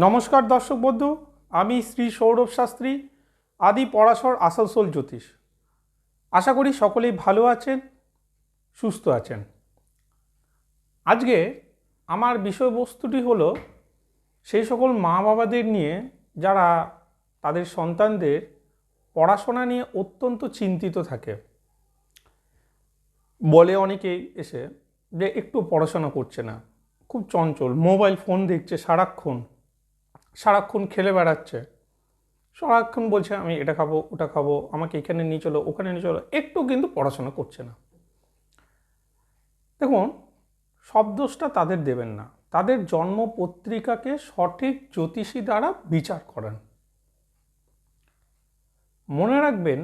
নমস্কার দর্শক বন্ধু, আমি শ্রী সৌরভ শাস্ত্রী, আদি পরাশর, আসানসোল জ্যোতিষ। আশা করি সকলেই ভালো আছেন, সুস্থ আছেন। আজকে আমার বিষয়বস্তুটি হলো সেই সকল মা বাবাদের নিয়ে যারা তাদের সন্তানদের পড়াশোনা নিয়ে অত্যন্ত চিন্তিত থাকে। বলে অনেকেই এসে যে একটু পড়াশোনা করছে না, খুব চঞ্চল, মোবাইল ফোন দেখছে সারাক্ষণ খেলে বেড়াচ্ছে, সারাক্ষণ বলছে আমি এটা খাবো ওটা খাবো, আমাকে এখানে নিয়ে চলো ওখানে নিয়ে চলো, একটু কিন্তু পড়াশোনা করছে না। দেখুন, সব দোষটা তাদের দেবেন না। তাদের জন্ম পত্রিকাকে সঠিক জ্যোতিষী দ্বারা বিচার করেন। মনে রাখবেন,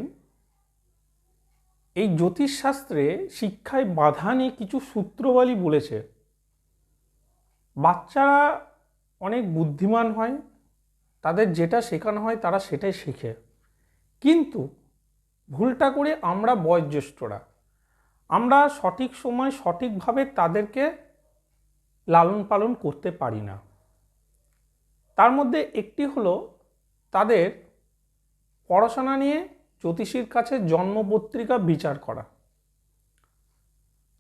এই জ্যোতিষশাস্ত্রে শিক্ষায় বাধা নিয়ে কিছু সূত্রবালী বলেছে। বাচ্চারা অনেক বুদ্ধিমান হয়, তাদের যেটা শেখানো হয় তারা সেটাই শেখে, কিন্তু ভুলটা করে আমরা বয়োজ্যেষ্ঠরা, আমরা সঠিক সময় সঠিকভাবে তাদেরকে লালন পালন করতে পারি না। তার মধ্যে একটি হলো তাদের পড়াশোনা নিয়ে জ্যোতিষীর কাছে জন্মপত্রিকা বিচার করা।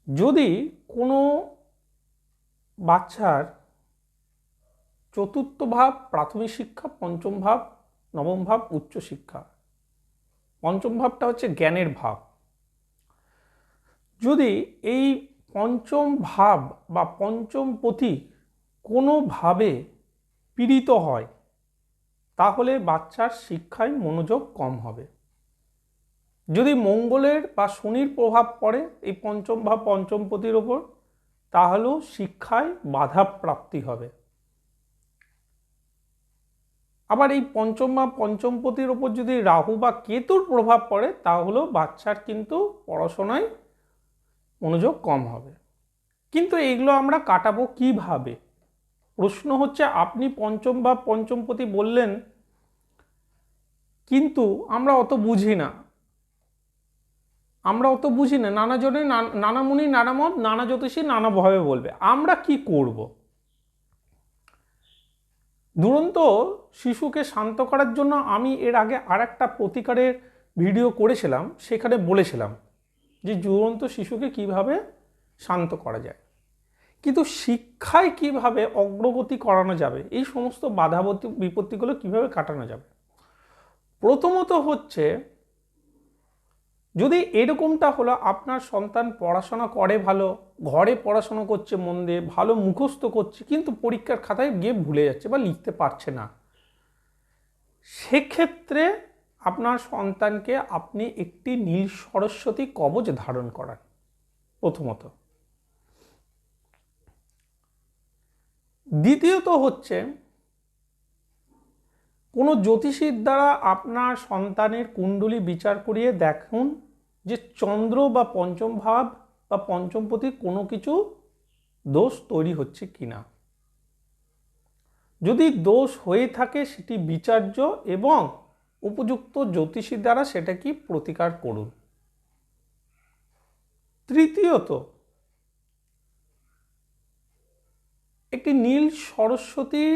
যদি কোনো বাচ্চার চতুর্থ ভাব প্রাথমিক শিক্ষা, পঞ্চম ভাব নবম ভাব উচ্চশিক্ষা, পঞ্চম ভাবটা হচ্ছে জ্ঞানের ভাব, যদি এই পঞ্চম ভাব বা পঞ্চম পতি কোনোভাবে পীড়িত হয়, তাহলে বাচ্চার শিক্ষায় মনোযোগ কম হবে। যদি মঙ্গলের বা শনির প্রভাব পড়ে এই পঞ্চম ভাব পঞ্চম পতির ওপর, তাহলেও শিক্ষায় বাধা প্রাপ্তি হবে। আবার এই পঞ্চম ভাব পঞ্চম পতির ওপর যদি রাহু বা কেতুর প্রভাব পড়ে, তাহলেও বাচ্চার কিন্তু পড়াশোনায় মনোযোগ কম হবে। কিন্তু এইগুলো আমরা কাটাবো কিভাবে? প্রশ্ন হচ্ছে, আপনি পঞ্চম ভাব পঞ্চমপতি বললেন, কিন্তু আমরা অত বুঝি না। নানা জনে নানা মুনি নানা মত, নানা জ্যোতিষী নানাভাবে বলবে। আমরা কি করব? দুরন্ত শিশুকে শান্ত করার জন্য আমি এর আগে আর একটা প্রতিকারের ভিডিও করেছিলাম, সেখানে বলেছিলাম যে দুরন্ত শিশুকে কিভাবে শান্ত করা যায়, কিন্তু শিক্ষায় কিভাবে অগ্রগতি করানো যাবে, এই সমস্ত বাধা বিপত্তিগুলো কিভাবে কাটানো যাবে। প্রথমত হচ্ছে, যদি এরকমটা হলো আপনার সন্তান পড়াশোনা করে ভালো, ঘরে পড়াশোনা করছে মন দিয়ে, ভালো মুখস্থ করছে, কিন্তু পরীক্ষার খাতায় গিয়ে ভুলে যাচ্ছে বা লিখতে পারছে না, সেক্ষেত্রে আপনার সন্তানকে আপনি একটি নীল সরস্বতী কবচ ধারণ করান প্রথমত। দ্বিতীয়ত হচ্ছে, কোনো জ্যোতিষীর দ্বারা আপনার সন্তানের কুণ্ডলী বিচার করিয়ে দেখুন যে চন্দ্র বা পঞ্চম ভাব বা পঞ্চমপতির কোনো কিছু দোষ তৈরি হচ্ছে কিনা। যদি দোষ হয়ে থাকে সেটি বিচার্য এবং উপযুক্ত জ্যোতিষীর দ্বারা সেটা কি প্রতিকার করুন। তৃতীয়ত, একটি নীল সরস্বতী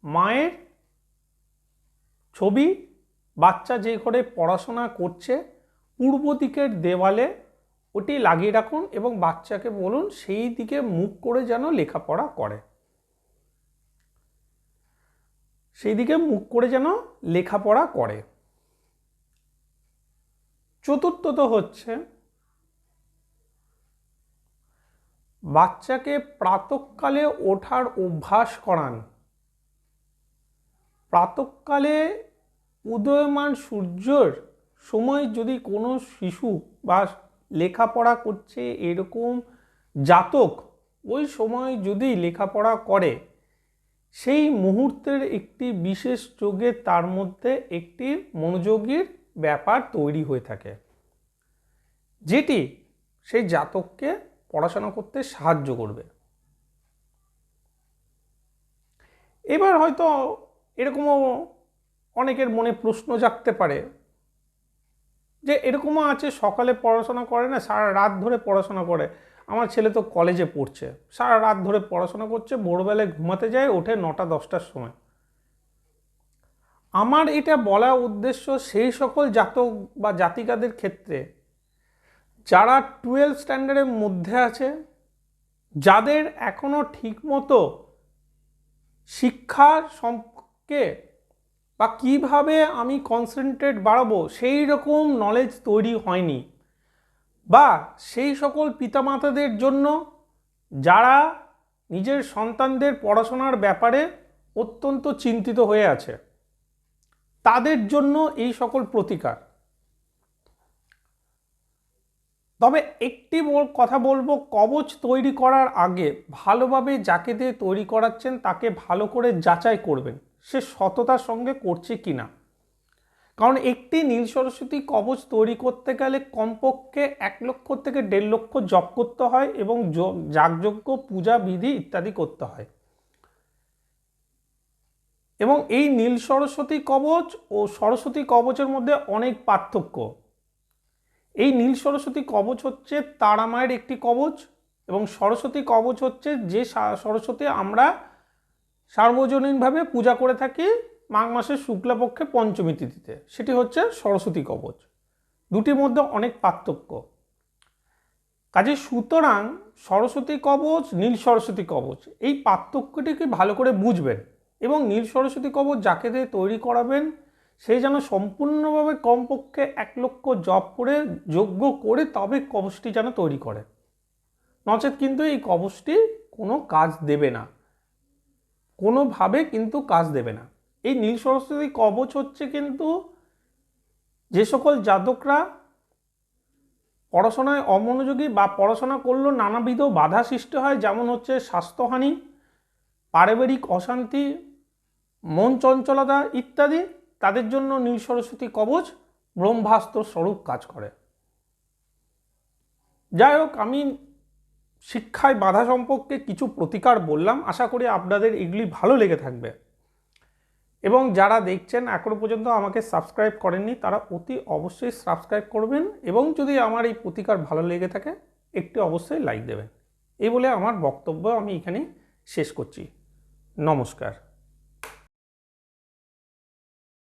মায়ের ছবি বাচ্চা যে ঘরে পড়াশোনা করছে পূর্ব দিকের দেওয়ালে ওটি লাগিয়ে রাখুন এবং বাচ্চাকে বলুন সেই দিকে মুখ করে যেন লেখাপড়া করে, সেই দিকে মুখ করে যেন লেখাপড়া করে। চতুর্থত হচ্ছে, বাচ্চাকে প্রাতঃকালে ওঠার অভ্যাস করান। প্রাতঃকালে উদয়মান সূর্যের সময় যদি কোনো শিশু বা লেখাপড়া করছে এরকম জাতক ওই সময় যদি লেখাপড়া করে, সেই মুহূর্তের একটি বিশেষ যোগে তার মধ্যে একটি মনোযোগীর ব্যাপার তৈরি হয়ে থাকে, যেটি সেই জাতককে পড়াশোনা করতে সাহায্য করবে। এবার হয়তো এরকমও অনেকের মনে প্রশ্ন জাগতে পারে যে এরকমও আছে সকালে পড়াশোনা করে না, সারা রাত ধরে পড়াশোনা করে। আমার ছেলে তো কলেজে পড়ছে, সারা রাত ধরে পড়াশোনা করছে, ভোরবেলায় ঘুমাতে যায়, ওঠে 9টা 10টার সময়। আমার এটা বলা উদ্দেশ্য সেই সকল জাতক বা জাতিকাদের ক্ষেত্রে যারা 12 স্ট্যান্ডার্ডের মধ্যে আছে, যাদের এখনও ঠিকমতো শিক্ষার সম্পর্কে বা কিভাবে আমি কনসেন্ট্রেট বাড়াবো সেই রকম নলেজ তৈরি হয়নি, বা সেই সকল পিতামাতাদের জন্য যারা নিজের সন্তানদের পড়াশোনার ব্যাপারে অত্যন্ত চিন্তিত হয়ে আছে, তাদের জন্য এই সকল প্রতিকার। তবে একটি কথা বলবো, কবচ তৈরি করার আগে ভালোভাবে যাকে দিয়ে তৈরি করাচ্ছেন তাকে ভালো করে যাচাই করবেন সে সততার সঙ্গে করছে কিনা। কারণ একটি নীল সরস্বতী কবচ তৈরি করতে গেলে কমপক্ষে 1 লক্ষ থেকে 1.5 লক্ষ জপ করতে হয় এবং যাগযজ্ঞ পূজা বিধি ইত্যাদি করতে হয়। এবং এই নীল সরস্বতী কবচ ও সরস্বতী কবচের মধ্যে অনেক পার্থক্য। এই নীল সরস্বতী কবচ হচ্ছে তারা মায়ের একটি কবচ, এবং সরস্বতী কবচ হচ্ছে যে সরস্বতী আমরা সার্বজনীনভাবে পূজা করে থাকি মাঘ মাসের শুক্লাপক্ষে পঞ্চমী তিথিতে, সেটি হচ্ছে সরস্বতী কবচ। দুটির মধ্যে অনেক পার্থক্য। কাজে সুতরাং সরস্বতী কবচ, নীল সরস্বতী কবচ, এই পার্থক্যটিকে ভালো করে বুঝবেন এবং নীল সরস্বতী কবচ যাকে দিয়ে তৈরি করাবেন সেই যেন সম্পূর্ণভাবে কমপক্ষে 1 লক্ষ জপ করে যজ্ঞ করে তবে কবচটি যেন তৈরি করে, নচেত কিন্তু এই কবচটি কোনো কাজ দেবে না, কোনোভাবে কিন্তু কাজ দেবে না। এই নীল সরস্বতী কবচ হচ্ছে কিন্তু যে সকল জাতকরা পড়াশোনায় অমনোযোগী বা পড়াশোনা করলেও নানাবিধ বাধা সৃষ্টি হয়, যেমন হচ্ছে স্বাস্থ্যহানি, পারিবারিক অশান্তি, মন চঞ্চলতা ইত্যাদি, তাদের জন্য নীল সরস্বতী কবচ ব্রহ্মাস্ত্র স্বরূপ কাজ করে। যাই হোক, আমি শিক্ষায় বাধা সম্পর্কে কিছু প্রতিকার বললাম, আশা করি আপনাদের এগুলি ভালো লেগে থাকবে। এবং যারা দেখছেন এখনও পর্যন্ত আমাকে সাবস্ক্রাইব করেননি তারা অতি অবশ্যই সাবস্ক্রাইব করবেন, এবং যদি আমার এই প্রতিকার ভালো লেগে থাকে একটি অবশ্যই লাইক দেবেন। এই বলে আমার বক্তব্য আমি এখানেই শেষ করছি। নমস্কার।